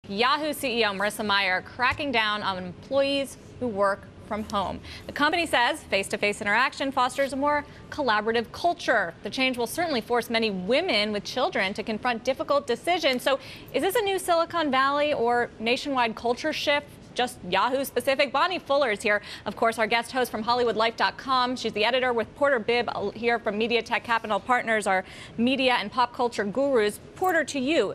Yahoo CEO Marissa Mayer cracking down on employees who work from home. The company says face-to-face interaction fosters a more collaborative culture. The change will certainly force many women with children to confront difficult decisions. So is this a new Silicon Valley or nationwide culture shift? Just Yahoo specific? Bonnie Fuller is here, of course, our guest host from HollywoodLife.com. She's the editor with Porter Bibb here from Media Tech Capital Partners, our media and pop culture gurus. Porter, to you.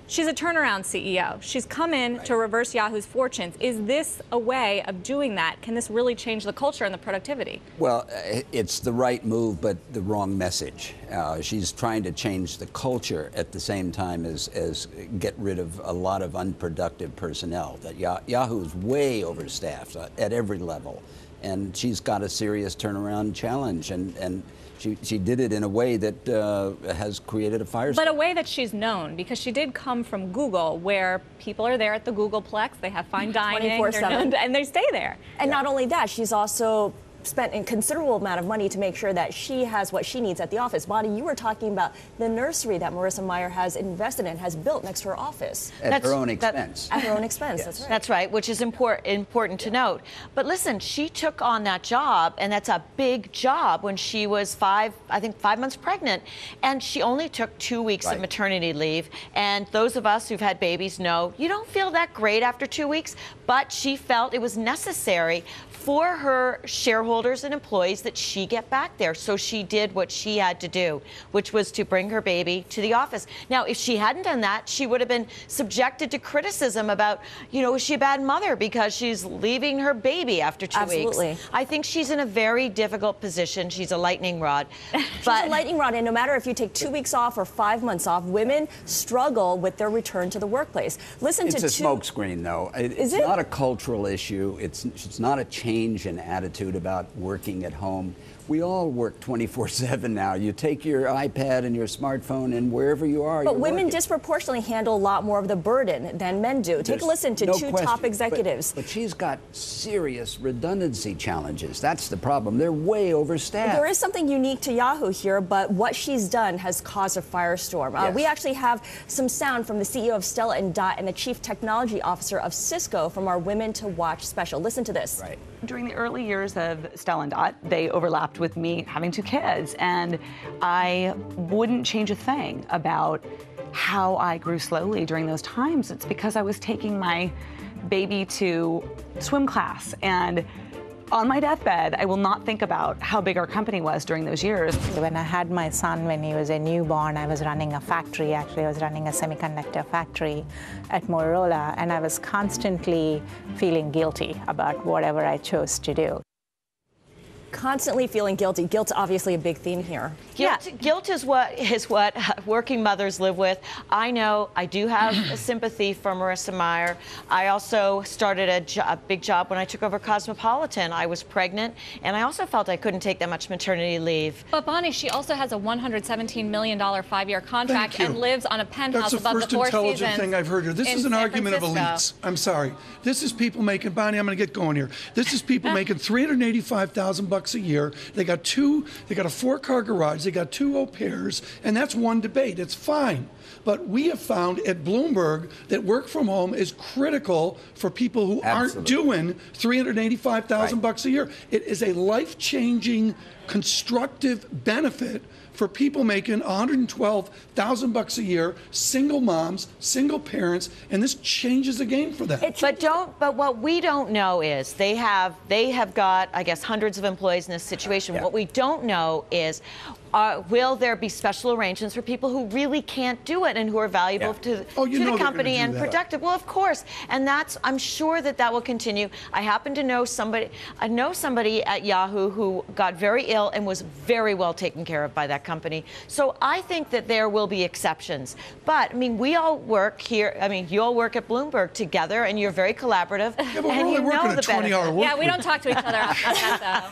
She's a turnaround CEO. She's come in to reverse Yahoo's fortunes. Is this a way of doing that? Can this really change the culture and the productivity? Well, it's the right move, but the wrong message. She's trying to change the culture at the same time as get rid of a lot of unproductive personnel. That Yahoo is way overstaffed at every level, and she's got a serious turnaround challenge, and she did it in a way that has created a firestorm. But a way that she's known, because she did come from Google, where people are there at the Googleplex, they have fine dining, 24/7. and they stay there. And not only that, she's also spent a considerable amount of money to make sure that she has what she needs at the office. Bonnie, you were talking about the nursery that Marissa Mayer has invested in, has built next to her office. At her own expense. At her own expense, Yes. that's right. That's right, which is important to note. But listen, she took on that job, and that's a big job, when she was 5 months pregnant, and she only took 2 weeks of maternity leave. And those of us who've had babies know you don't feel that great after 2 weeks, but she felt it was necessary for her shareholders and employees that she get back there. So she did what she had to do, which was to bring her baby to the office. Now, if she hadn't done that, she would have been subjected to criticism about, is she a bad mother because she's leaving her baby after 2 Absolutely. weeks? I think she's in a very difficult position. She's a lightning rod. She's a lightning rod, and no matter if you take 2 weeks off or 5 months off, women struggle with their return to the workplace. It's a smokescreen, though. It's not a cultural issue. It's not a change in attitude about working at home. We all work 24/7 now. You take your iPad and your smartphone, and wherever you are, But you're women working. disproportionately handle a lot more of the burden than men do. Take a listen to two top executives. But she's got serious redundancy challenges. That's the problem. They're way overstaffed. There is something unique to Yahoo here, but what she's done has caused a firestorm. Yes. We actually have some sound from the CEO of Stella & Dot and the Chief Technology Officer of Cisco from our Women to Watch special. Listen to this. Right. During the early years of Stella & Dot, they overlapped with me having 2 kids, and I wouldn't change a thing about how I grew slowly during those times. It's because I was taking my baby to swim class, and on my deathbed, I will not think about how big our company was during those years. When I had my son, when he was a newborn, I was running a factory. Actually, I was running a semiconductor factory at Motorola, and I was constantly feeling guilty about whatever I chose to do. Constantly feeling guilty. Guilt's obviously a big theme here. Guilt is what working mothers live with. I know I do have a sympathy for Marissa Mayer. I also started a big job when I took over Cosmopolitan. I was pregnant, and I also felt I couldn't take that much maternity leave. But Bonnie, she also has a $117 million 5-year contract and lives on a penthouse above the Four Seasons. That's the first intelligent thing I've heard here. This is an argument of elites. I'm sorry. This is people making, Bonnie, I'm going to get going here. This is people making $385,000 a year. They got a 4-car garage. They got 2 au pairs, and that's one debate. It's fine. But we have found at Bloomberg that work from home is critical for people who aren't doing $385,000 a year. It is a life-changing, constructive benefit for people making $112,000 a year, single moms, single parents, and this changes the game for them. But what we don't know is they have got, I guess, hundreds of employees in this situation. What we don't know is, will there be special arrangements for people who really can't do it and who are valuable to the company and productive? Well, of course, and I'm sure that will continue. I happen to know somebody at Yahoo who got very ill and was very well taken care of by that company. So I think that there will be exceptions. But I mean, we all work here. I mean, you all work at Bloomberg together, and you're very collaborative. Yeah, but we're only working a 20-hour work week. Yeah, we don't talk to each other outside that, though.